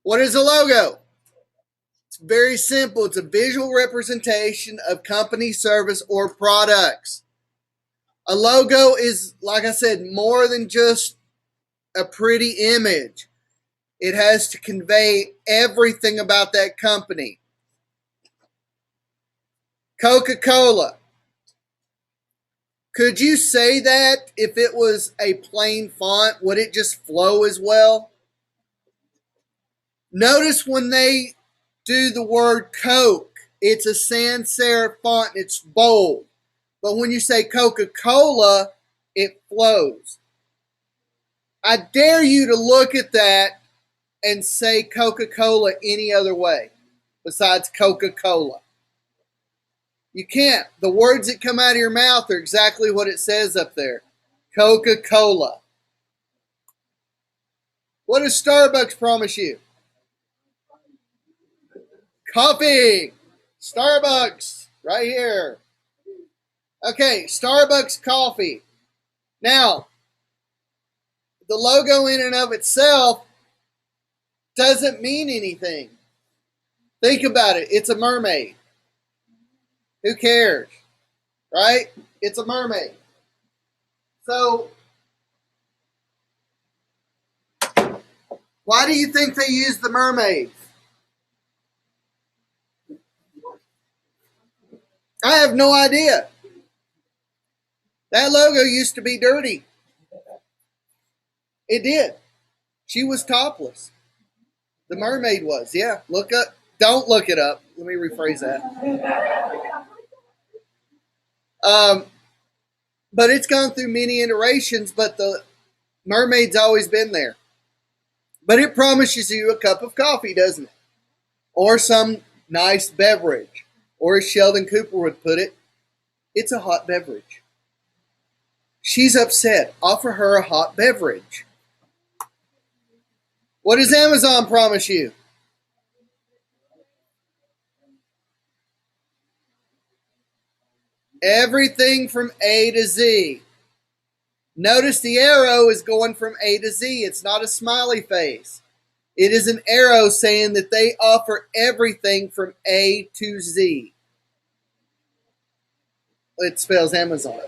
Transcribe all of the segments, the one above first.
What is a logo? It's very simple. It's a visual representation of company, service, or products. A logo is, like I said, more than just a pretty image. It has to convey everything about that company. Coca-Cola. Could you say that if it was a plain font, would it just flow as well? Notice when they do the word Coke, it's a sans serif font, it's bold. But when you say Coca-Cola, it flows. I dare you to look at that and say Coca-Cola any other way besides Coca-Cola. You can't. The words that come out of your mouth are exactly what it says up there. Coca-Cola. What does Starbucks promise you? Coffee. Starbucks. Right here. Okay, Starbucks coffee. Now, the logo in and of itself doesn't mean anything. Think about it. It's a mermaid. Who cares? Right? It's a mermaid. So, why do you think they use the mermaids? I have no idea. That logo used to be dirty. It did. She was topless. The mermaid was. Yeah. Look up. Don't look it up. Let me rephrase that. But it's gone through many iterations, but the mermaid's always been there. But it promises you a cup of coffee, doesn't it? Or some nice beverage. Or as Sheldon Cooper would put it, it's a hot beverage. She's upset. Offer her a hot beverage. What does Amazon promise you? Everything from A to Z. Notice the arrow is going from A to Z. It's not a smiley face. It is an arrow saying that they offer everything from A to Z. It spells Amazon.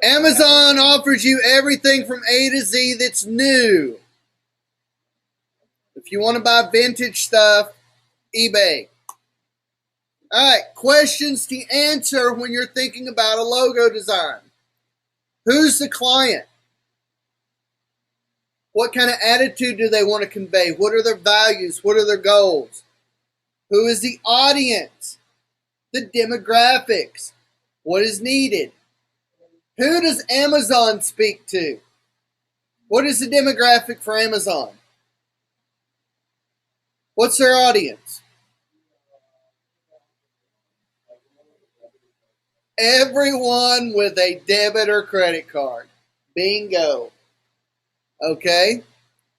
Amazon offers you everything from A to Z that's new. If you want to buy vintage stuff, eBay. All right, questions to answer when you're thinking about a logo design. Who's the client? What kind of attitude do they want to convey? What are their values? What are their goals? Who is the audience? The demographics. What is needed? Who does Amazon speak to? What is the demographic for Amazon? What's their audience? Everyone with a debit or credit card. Bingo. Okay?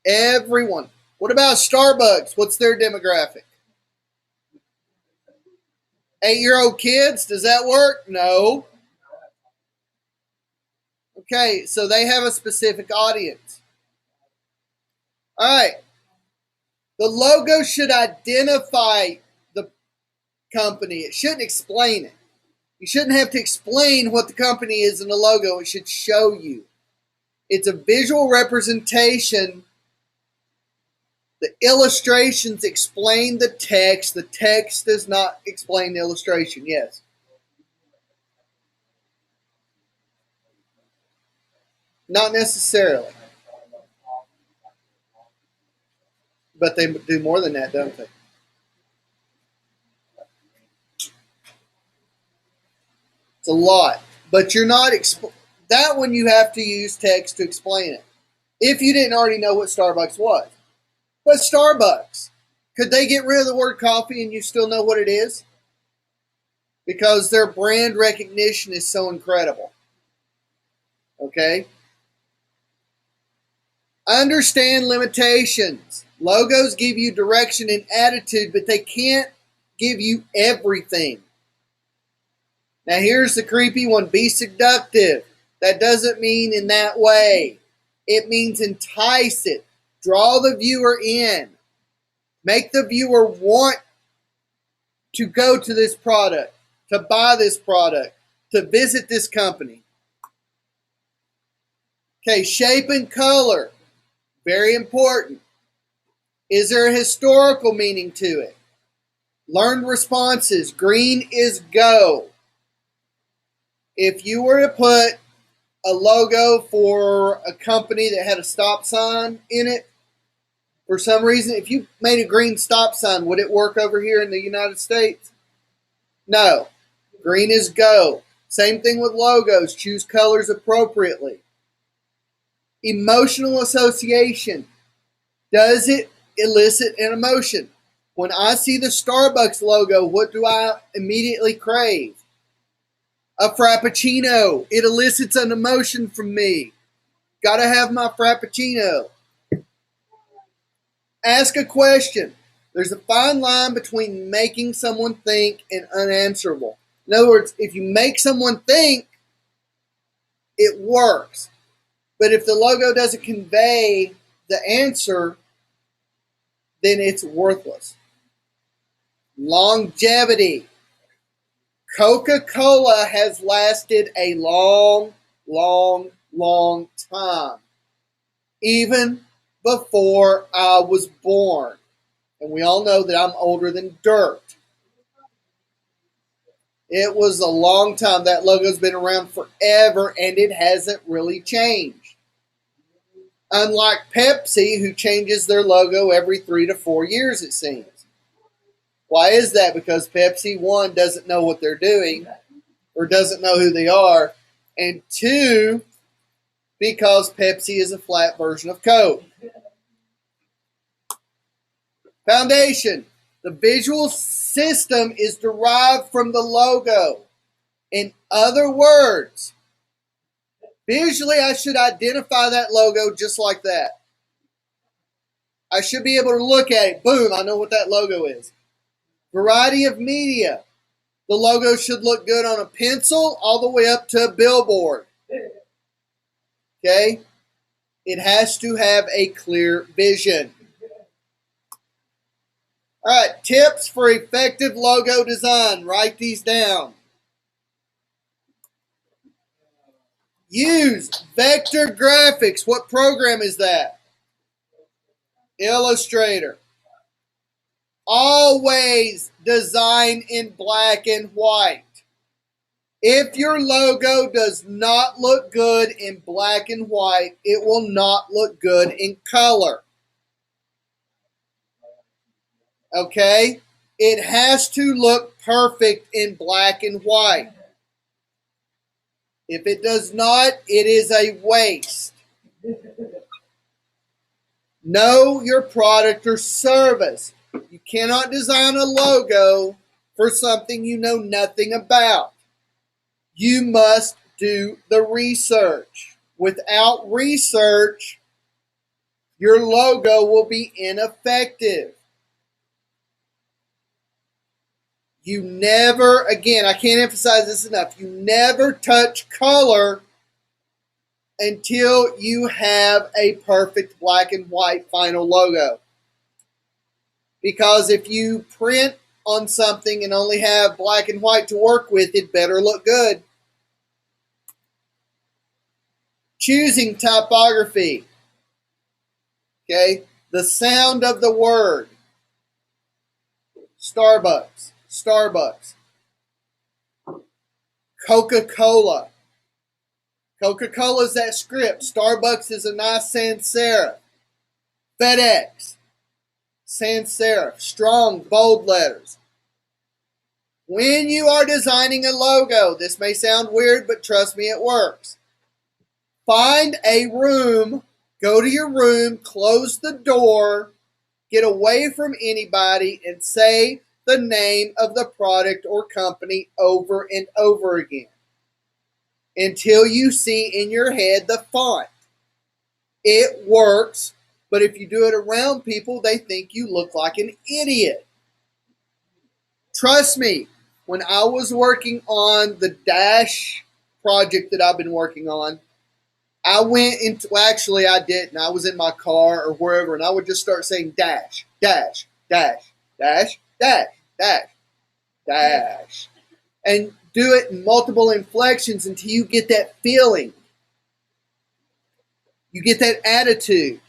Everyone. What about Starbucks? What's their demographic? 8-year-old kids? Does that work? No. Okay, so they have a specific audience. All right. The logo should identify the company. It shouldn't explain it. You shouldn't have to explain what the company is in the logo. It should show you. It's a visual representation. The illustrations explain the text. The text does not explain the illustration. Yes. Not necessarily. But they do more than that, don't they? It's a lot. But you're not... that one you have to use text to explain it. If you didn't already know what Starbucks was. But Starbucks, could they get rid of the word coffee and you still know what it is? Because their brand recognition is so incredible. Okay? Understand limitations. Logos give you direction and attitude, but they can't give you everything. Now here's the creepy one. Be seductive. That doesn't mean in that way. It means entice it. Draw the viewer in. Make the viewer want to go to this product, to buy this product, to visit this company. Okay, shape and color. Very important. Is there a historical meaning to it? Learned responses. Green is go. If you were to put a logo for a company that had a stop sign in it, for some reason, if you made a green stop sign, would it work over here in the United States? No. Green is go. Same thing with logos. Choose colors appropriately. Emotional association. Does it elicit an emotion? When I see the Starbucks logo, what do I immediately crave? A Frappuccino. It elicits an emotion from me. Gotta have my Frappuccino. Ask a question. There's a fine line between making someone think and unanswerable. In other words, if you make someone think, it works. But if the logo doesn't convey the answer, then it's worthless. Longevity. Coca-Cola has lasted a long, long, long time. Even before I was born. And we all know that I'm older than dirt. It was a long time. That logo's been around forever, and it hasn't really changed. Unlike Pepsi, who changes their logo every 3 to 4 years, it seems. Why is that? Because Pepsi, one, doesn't know what they're doing, or doesn't know who they are, and two, because Pepsi is a flat version of Coke. Foundation. The visual system is derived from the logo. In other words, visually I should identify that logo just like that. I should be able to look at it. Boom, I know what that logo is. Variety of media. The logo should look good on a pencil all the way up to a billboard. Okay? It has to have a clear vision. All right, tips for effective logo design. Write these down. Use vector graphics. What program is that? Illustrator. Always design in black and white. If your logo does not look good in black and white, it will not look good in color. Okay? It has to look perfect in black and white. If it does not, it is a waste. Know your product or service. You cannot design a logo for something you know nothing about. You must do the research. Without research, your logo will be ineffective. You never, again, I can't emphasize this enough, you never touch color until you have a perfect black and white final logo. Because if you print on something and only have black and white to work with, it better look good. Choosing typography. Okay, the sound of the word. Starbucks. Starbucks. Coca-Cola. Coca-Cola is that script. Starbucks is a nice sans serif. FedEx. Sans serif. Strong, bold letters. When you are designing a logo, this may sound weird, but trust me, it works. Find a room, go to your room, close the door, get away from anybody, and say the name of the product or company over and over again until you see in your head the font. It works, but if you do it around people, they think you look like an idiot. Trust me, when I was working on the Dash project that I've been working on, I went into, well, actually I didn't. I was in my car or wherever, and I would just start saying dash, dash, dash, dash, dash, dash, dash. And do it in multiple inflections until you get that feeling. You get that attitude.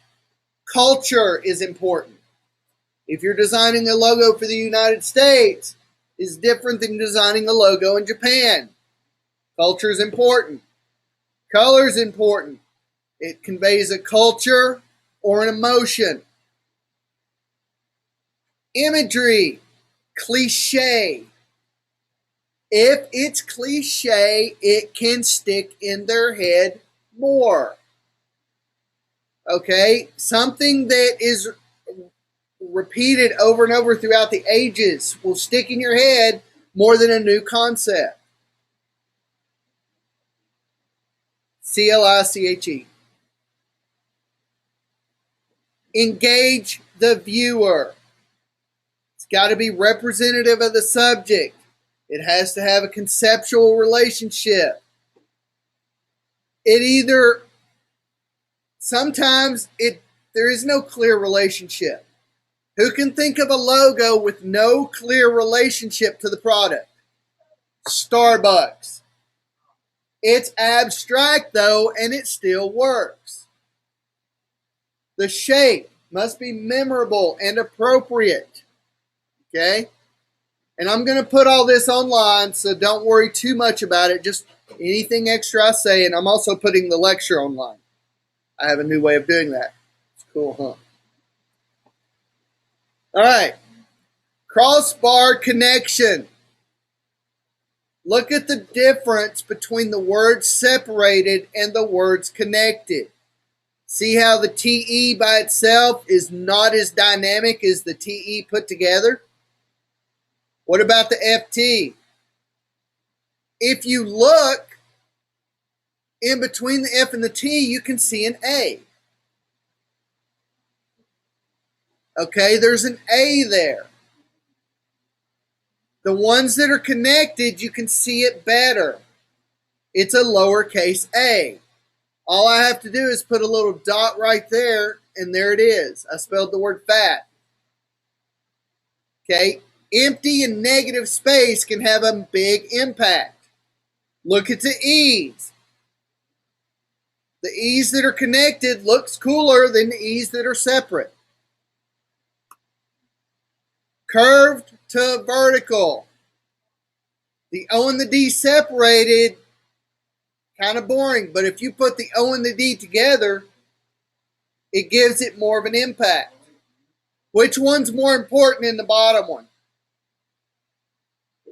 Culture is important. If you're designing a logo for the United States, it's different than designing a logo in Japan. Culture is important. Color is important. It conveys a culture or an emotion. Imagery, cliche. If it's cliche, it can stick in their head more. Okay? Something that is repeated over and over throughout the ages will stick in your head more than a new concept. CLICHE. Engage the viewer. It's got to be representative of the subject. It has to have a conceptual relationship. Sometimes there is no clear relationship. Who can think of a logo with no clear relationship to the product? Starbucks. It's abstract though, and it still works. The shape must be memorable and appropriate. Okay? And I'm going to put all this online, so don't worry too much about it. Just anything extra I say, and I'm also putting the lecture online. I have a new way of doing that. It's cool, huh? All right. Crossbar connection. Look at the difference between the words separated and the words connected. See how the TE by itself is not as dynamic as the TE put together? What about the FT? If you look in between the F and the T, you can see an A. Okay, there's an A there. The ones that are connected, you can see it better. It's a lowercase a. All I have to do is put a little dot right there, and there it is. I spelled the word fat. Okay, empty and negative space can have a big impact. Look at the E's. The E's that are connected looks cooler than the E's that are separate. Curved to vertical. The O and the D separated, kind of boring, but if you put the O and the D together, it gives it more of an impact. Which one's more important in the bottom one?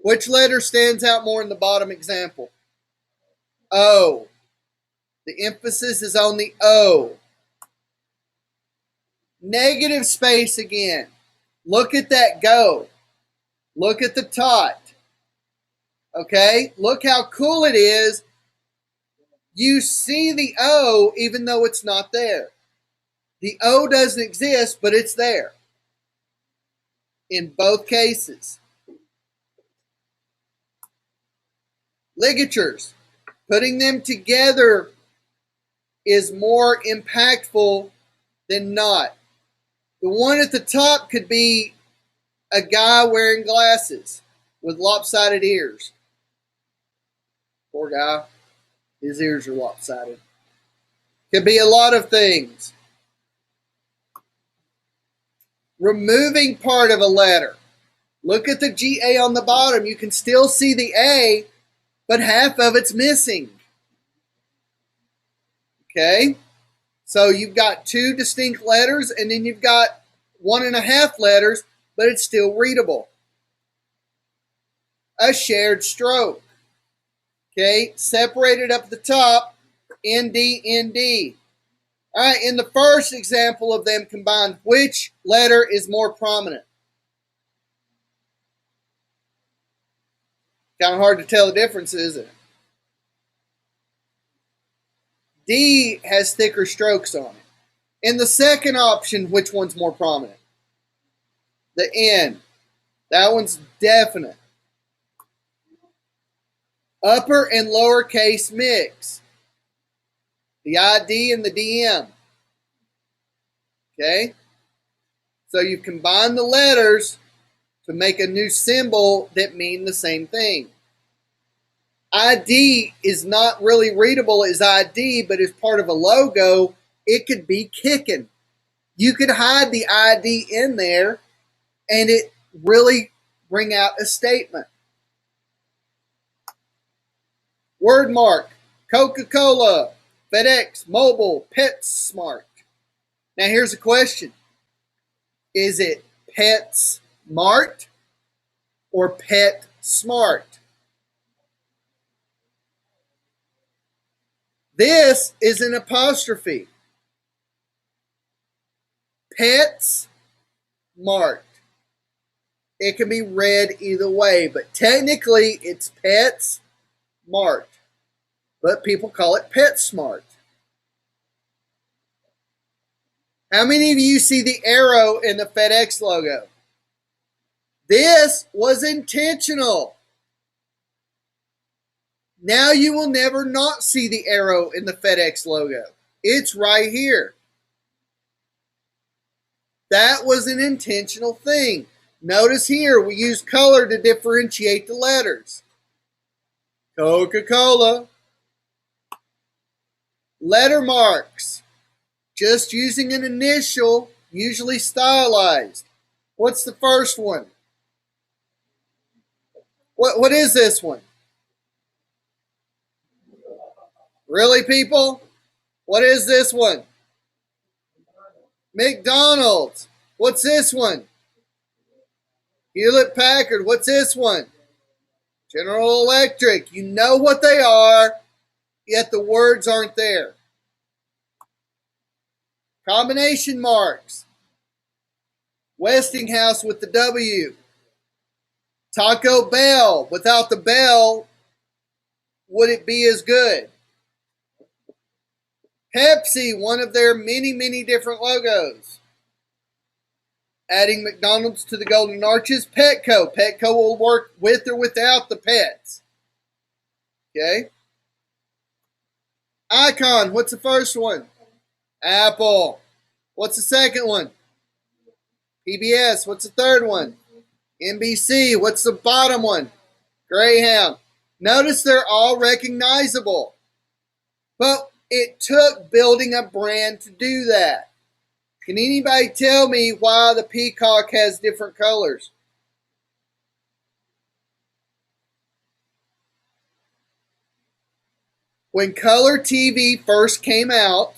Which letter stands out more in the bottom example? O. The emphasis is on the O. Negative space again. Look at that go. Look at the tot. Okay? Look how cool it is. You see the O even though it's not there. The O doesn't exist, but it's there. In both cases. Ligatures. Putting them together is more impactful than not. The one at the top could be a guy wearing glasses with lopsided ears. Poor guy. His ears are lopsided. Could be a lot of things. Removing part of a letter. Look at the GA on the bottom. You can still see the A, but half of it's missing. Okay? So you've got two distinct letters, and then you've got 1.5 letters, but it's still readable. A shared stroke. Okay? Separated up at the top, ND, ND. All right, in the first example of them combined, which letter is more prominent? Kind of hard to tell the difference, isn't it? D has thicker strokes on it. In the second option, which one's more prominent? The N. That one's definite. Upper and lowercase mix. The ID and the DM. Okay? So you combine the letters to make a new symbol that mean the same thing. ID is not really readable as ID, but as part of a logo, it could be kicking. You could hide the ID in there and it really bring out a statement. Wordmark, Coca-Cola, FedEx, Mobile, PetSmart. Now here's a question. Is it PetSmart or PetSmart? This is an apostrophe. PetSmart. It can be read either way, but technically it's PetSmart. But people call it PetSmart. How many of you see the arrow in the FedEx logo? This was intentional. Now you will never not see the arrow in the FedEx logo. It's right here. That was an intentional thing. Notice here we use color to differentiate the letters. Coca-Cola. Lettermarks. Just using an initial, usually stylized. What's the first one? What is this one? Really, people? What is this one? McDonald's. What's this one? Hewlett Packard. What's this one? General Electric. You know what they are, yet the words aren't there. Combination marks. Westinghouse with the W. Taco Bell. Without the bell, would it be as good? Pepsi, one of their many, many different logos. Adding McDonald's to the Golden Arches. Petco. Petco will work with or without the pets. Okay. Icon. What's the first one? Apple. What's the second one? PBS. What's the third one? NBC. What's the bottom one? Greyhound. Notice they're all recognizable. But it took building a brand to do that. Can anybody tell me why the peacock has different colors? When color TV first came out,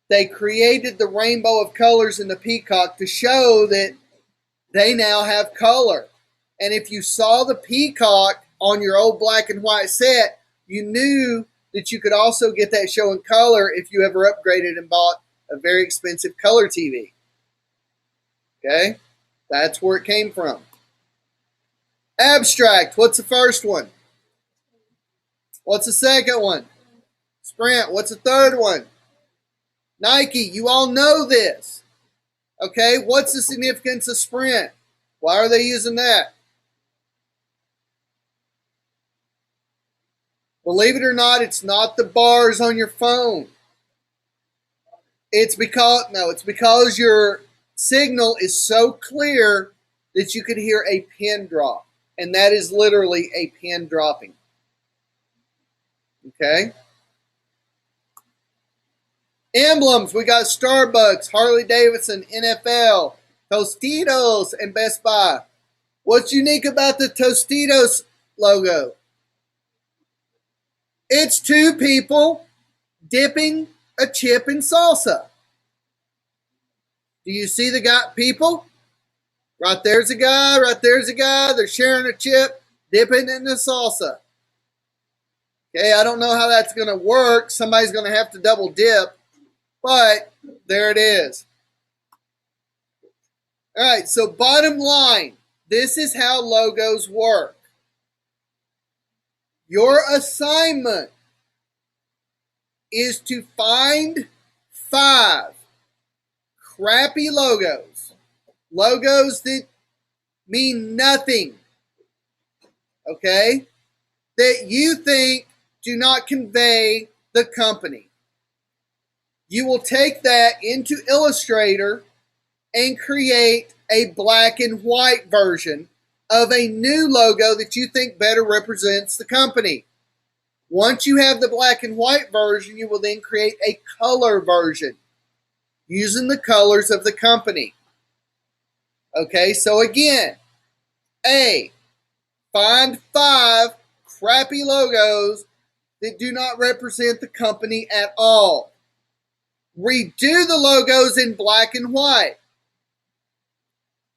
they created the rainbow of colors in the peacock to show that they now have color. And if you saw the peacock on your old black and white set, you knew that you could also get that show in color if you ever upgraded and bought a very expensive color TV. Okay? That's where it came from. Abstract. What's the first one? What's the second one? Sprint. What's the third one? Nike. You all know this. Okay? What's the significance of Sprint? Why are they using that? Believe it or not, it's not the bars on your phone. It's because your signal is so clear that you could hear a pin drop. And that is literally a pin dropping. Okay? Emblems. We got Starbucks, Harley Davidson, NFL, Tostitos, and Best Buy. What's unique about the Tostitos logo? It's two people dipping a chip in salsa. Do you see the guy, people? Right there's a guy, right there's a guy. They're sharing a chip, dipping in the salsa. Okay, I don't know how that's going to work. Somebody's going to have to double dip. But there it is. All right, so bottom line, this is how logos work. Your assignment is to find 5 crappy logos. Logos that mean nothing. okay, that you think do not convey the company. You will take that into Illustrator and create a black and white version of a new logo that you think better represents the company. Once you have the black and white version, you will then create a color version using the colors of the company. Okay, so again, A, find 5 crappy logos that do not represent the company at all. Redo the logos in black and white.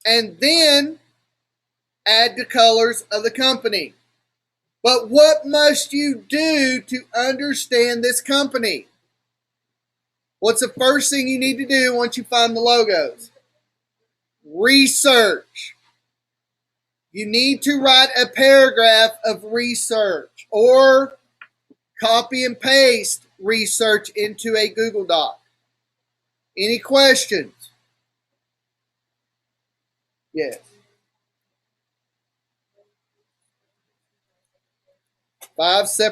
And then add the colors of the company. But what must you do to understand this company? What's the first thing you need to do once you find the logos? Research. You need to write a paragraph of research or copy and paste research into a Google Doc. Any questions? Yes. 5 separate